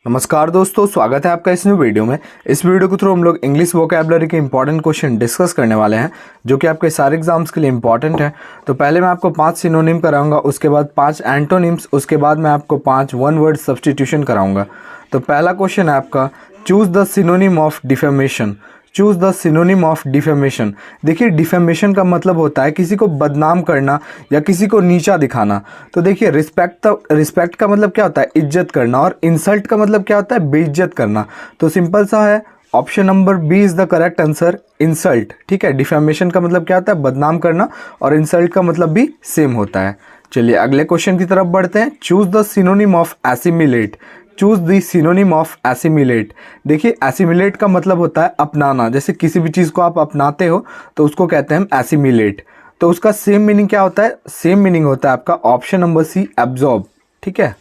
नमस्कार दोस्तों, स्वागत है आपका इस न्यू वीडियो में। इस वीडियो के थ्रू हम लोग इंग्लिश वोकैबुलरी के इंपॉर्टेंट क्वेश्चन डिस्कस करने वाले हैं जो कि आपके सारे एग्जाम्स के लिए इंपॉर्टेंट है। तो पहले मैं आपको 5 सिनोनिम कराऊंगा, उसके बाद 5 एंटोनिम्स, उसके बाद मैं आपको 5 वन वर्ड सब्स्टिट्यूशन कराऊंगा। तो पहला क्वेश्चन है आपका, choose the synonym of defamation. Choose the synonym of defamation. देखिए, डिफेमेशन का मतलब होता है किसी को बदनाम करना या किसी को नीचा दिखाना। तो देखिए, रिस्पेक्ट का मतलब क्या होता है? इज्जत करना। और इंसल्ट का मतलब क्या होता है? बेइज्जत करना। तो सिंपल सा है, option number B is the correct answer, insult. ठीक है, डिफेमेशन का मतलब क्या होता है? बदनाम करना। और इंसल्ट का मतलब भी सेम होता है। चलिए अगले क्वेश्चन की तरफ बढ़ते हैं। Choose the synonym of assimilate. Choose the synonym of assimilate. देखिए, एसिमिलेट का मतलब होता है अपनाना। जैसे किसी भी चीज़ को आप अपनाते हो तो उसको कहते हैं एसिमिलेट। तो उसका सेम मीनिंग क्या होता है? सेम मीनिंग होता है आपका ऑप्शन नंबर सी, एब्जॉर्ब। ठीक है,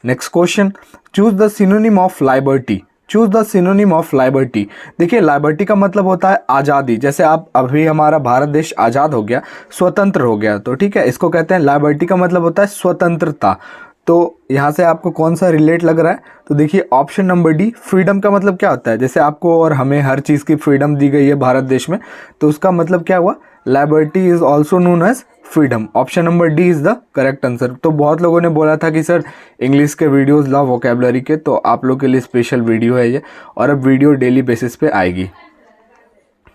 next question, choose the synonym of liberty. Choose the synonym of liberty. देखिए, लाइबर्टी का मतलब होता है आज़ादी। जैसे आप अभी हमारा भारत देश आज़ाद हो गया, स्वतंत्र हो गया, तो ठीक है, इसको कहते हैं लाइबर्टी का मतलब होता है स्वतंत्रता। तो यहाँ से आपको कौन सा रिलेट लग रहा है? तो देखिए ऑप्शन नंबर डी, फ्रीडम का मतलब क्या होता है? जैसे आपको और हमें हर चीज़ की फ्रीडम दी गई है भारत देश में, तो उसका मतलब क्या हुआ? Liberty is also known as freedom. Option number D is the correct answer. तो बहुत लोगों ने बोला था कि सर इंग्लिश के वीडियोस लाओ वोकैबुलरी के, तो आप लोग के लिए स्पेशल वीडियो है ये, और अब वीडियो डेली बेसिस पे आएगी।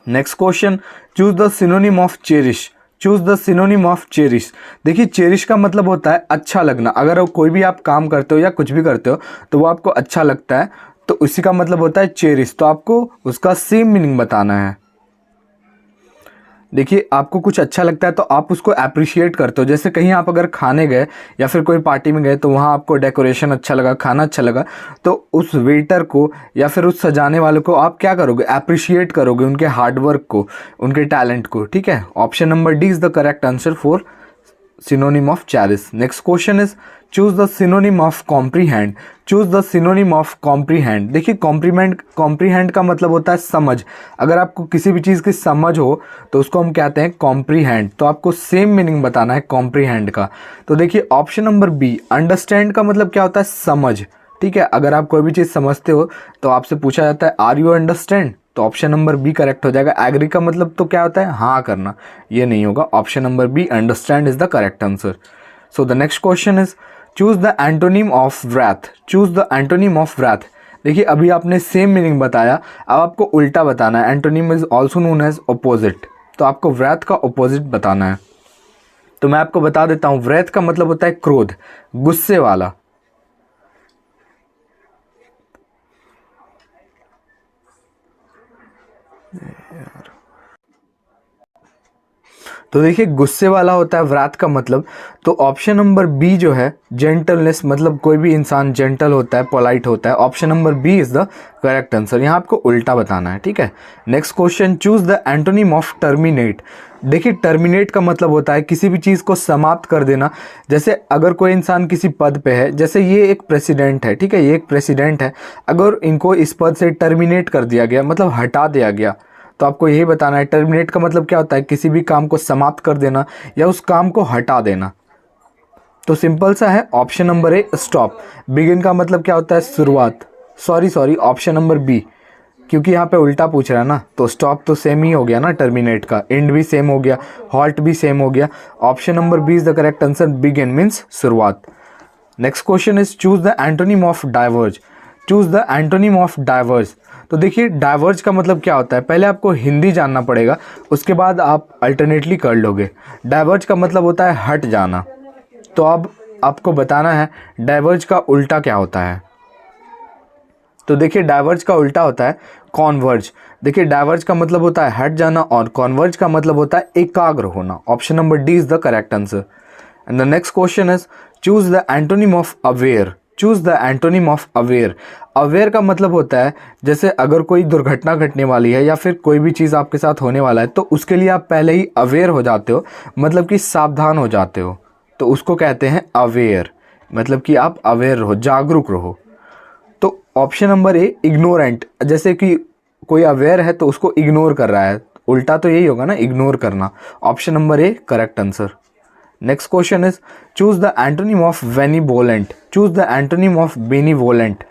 Next question, choose the synonym of cherish. Choose the synonym of cherish. देखिए, चेरिश का मतलब होता है अच्छा लगना। अगर कोई भी आप काम करते हो या कुछ भी करते हो तो वो आपको अच्छा लगता है, तो उसी का मतलब होता है चेरिश। तो आपको उसका सेम मीनिंग बताना है। देखिए, आपको कुछ अच्छा लगता है तो आप उसको अप्रिशिएट करते हो। जैसे कहीं आप अगर खाने गए या फिर कोई पार्टी में गए तो वहाँ आपको डेकोरेशन अच्छा लगा, खाना अच्छा लगा, तो उस वेटर को या फिर उस सजाने वाले को आप क्या करोगे? अप्रिशिएट करोगे, उनके हार्डवर्क को, उनके टैलेंट को। ठीक है, option number D is the correct answer for synonym of cherish. Next question is, choose the synonym of comprehend. Choose the synonym of comprehend. देखिए, कॉम्प्रीहेंड का मतलब होता है समझ। अगर आपको किसी भी चीज़ की समझ हो तो उसको हम कहते हैं कॉम्प्रीहेंड। तो आपको सेम मीनिंग बताना है कॉम्प्रीहेंड का। तो देखिए ऑप्शन नंबर बी, अंडरस्टैंड का मतलब क्या होता है? समझ। ठीक है, अगर आप कोई भी चीज़ समझते हो तो आपसे पूछा जाता है आर यू अंडरस्टैंड, तो ऑप्शन नंबर बी करेक्ट हो जाएगा। एग्री का मतलब तो क्या होता है? हाँ करना, ये नहीं होगा। Option number B, understand is the correct answer. So the next question is, choose the antonym of wrath. Choose the antonym of wrath. देखिए, अभी आपने सेम मीनिंग बताया, अब आपको उल्टा बताना है। Antonym is also known as opposite. तो आपको व्रैथ का अपोजिट बताना है। तो मैं आपको बता देता हूँ, व्रैथ का मतलब होता है क्रोध, गुस्से वाला। तो देखिए, गुस्से वाला होता है व्राथ का मतलब। तो ऑप्शन नंबर बी जो है, जेंटलनेस, मतलब कोई भी इंसान जेंटल होता है, पोलाइट होता है। Option number B is the correct answer. यहाँ आपको उल्टा बताना है। ठीक है, next question, choose the antonym of terminate. देखिए, टर्मिनेट का मतलब होता है किसी भी चीज़ को समाप्त कर देना। जैसे अगर कोई इंसान किसी पद पे है, जैसे ये एक प्रेसिडेंट है, ठीक है, ये एक प्रेसिडेंट है, अगर इनको इस पद से टर्मिनेट कर दिया गया, मतलब हटा दिया गया, तो आपको यही बताना है टर्मिनेट का मतलब क्या होता है? किसी भी काम को समाप्त कर देना या उस काम को हटा देना। तो सिंपल सा है, ऑप्शन नंबर ए, स्टॉप। बिगिन का मतलब क्या होता है? शुरुआत। सॉरी, ऑप्शन नंबर बी, क्योंकि यहाँ पे उल्टा पूछ रहा है ना, तो स्टॉप तो सेम ही हो गया ना, टर्मिनेट का एंड भी सेम हो गया, हॉल्ट भी सेम हो गया। Option number B is the correct answer, begin means शुरुआत। Next question is, choose the antonym of diverge. Choose the antonym of diverge. तो देखिए, डाइवर्ज का मतलब क्या होता है? पहले आपको हिंदी जानना पड़ेगा, उसके बाद आप अल्टरनेटली कर लोगे। डाइवर्ज का मतलब होता है हट जाना। तो अब आपको बताना है डाइवर्ज का उल्टा क्या होता है। तो देखिए, डाइवर्ज का उल्टा होता है कॉन्वर्ज। देखिए, डाइवर्ज का मतलब होता है हट जाना और कॉन्वर्ज का मतलब होता है एकाग्र होना। Option number D is the correct answer. And the next question is, choose the antonym of aware. Choose the antonym of aware. Aware का मतलब होता है, जैसे अगर कोई दुर्घटना घटने वाली है या फिर कोई भी चीज़ आपके साथ होने वाला है, तो उसके लिए आप पहले ही अवेयर हो जाते हो, मतलब कि सावधान हो जाते हो, तो उसको कहते हैं अवेयर। मतलब कि आप अवेयर रहो, जागरूक रहो। तो ऑप्शन नंबर ए, इग्नोरेंट। जैसे कि कोई अवेयर है तो उसको इग्नोर कर रहा है, उल्टा तो यही होगा ना, इग्नोर करना। Option number A correct answer. Next question is, choose the antonym of benevolent. Choose the antonym of benevolent.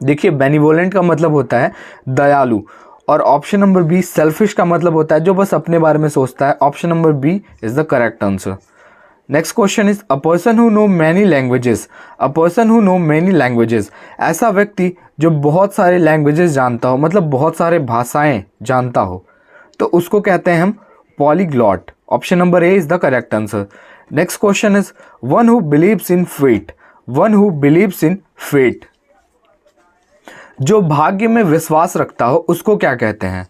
देखिए बेनिवोलेंट का मतलब होता है दयालु, और ऑप्शन नंबर बी सेल्फिश का मतलब होता है जो बस अपने बारे में सोचता है। Option number B is the correct answer. Next question is a person who know many languages. A person who know many languages, ऐसा व्यक्ति जो बहुत सारे लैंग्वेजेस जानता हो, मतलब बहुत सारे भाषाएं जानता हो, तो उसको कहते हैं हम polyglot. Option number A is the correct answer. Next question is one who believes in fate. One who believes in fate, जो भाग्य में विश्वास रखता हो उसको क्या कहते हैं?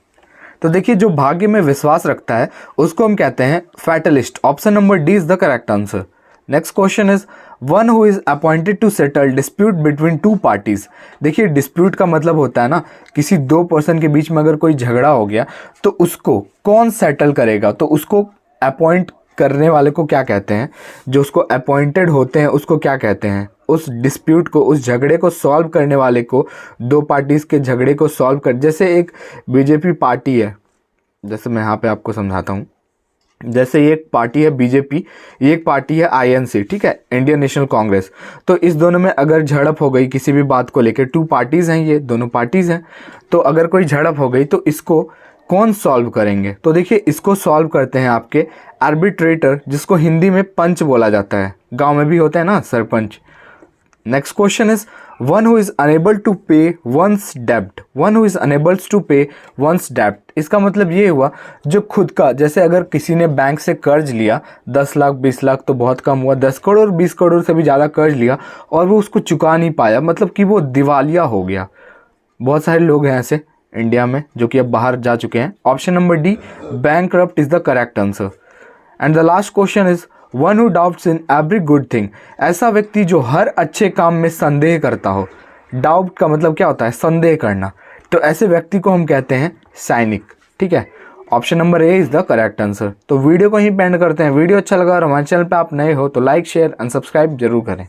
तो देखिए जो भाग्य में विश्वास रखता है उसको हम कहते हैं fatalist. Option number D is the correct answer. Next question is one who is appointed to settle dispute between two parties. देखिए डिस्प्यूट का मतलब होता है ना, किसी दो पर्सन के बीच में अगर कोई झगड़ा हो गया तो उसको कौन सेटल करेगा, तो उसको अपॉइंट करने वाले को क्या कहते हैं, जो उसको अपॉइंटेड होते हैं उसको क्या कहते हैं? उस डिस्प्यूट को, उस झगड़े को सॉल्व करने वाले को, दो पार्टीज के झगड़े को सॉल्व कर, जैसे एक बीजेपी पार्टी है, जैसे मैं यहाँ पे आपको समझाता हूँ, जैसे ये एक पार्टी है बीजेपी, ये एक पार्टी है आईएनसी, ठीक है, इंडियन नेशनल कांग्रेस। तो इस दोनों में अगर झड़प हो गई किसी भी बात को लेकर, टू पार्टीज हैं, ये दोनों पार्टीज हैं, तो अगर कोई झड़प हो गई तो इसको कौन सॉल्व करेंगे? तो देखिए इसको सॉल्व करते हैं आपके आर्बिट्रेटर, जिसको हिंदी में पंच बोला जाता है, गांव में भी होता है ना sarpanch. Next question is one who is unable to पे वंस डेब्ट। One who is unable to पे वंस डेब्ट, इसका मतलब ये हुआ जो खुद का, जैसे अगर किसी ने बैंक से कर्ज लिया 10 लाख 20 लाख तो बहुत कम हुआ, 10 करोड़ 20 करोड़ से भी ज़्यादा कर्ज लिया और वो उसको चुका नहीं पाया, मतलब कि वो दिवालिया हो गया। बहुत सारे लोग हैं ऐसे इंडिया में जो कि अब बाहर जा चुके हैं। Option number D bankrupt is the correct answer. And the last question is one who doubts in every good thing. ऐसा व्यक्ति जो हर अच्छे काम में संदेह करता हो। डाउट का मतलब क्या होता है? संदेह करना। तो ऐसे व्यक्ति को हम कहते हैं साइनिक, ठीक है। Option number A is the correct answer. तो वीडियो को ही एंड करते हैं। वीडियो अच्छा लगा और हमारे चैनल पे आप नए हो तो लाइक शेयर एंड सब्सक्राइब जरूर करें।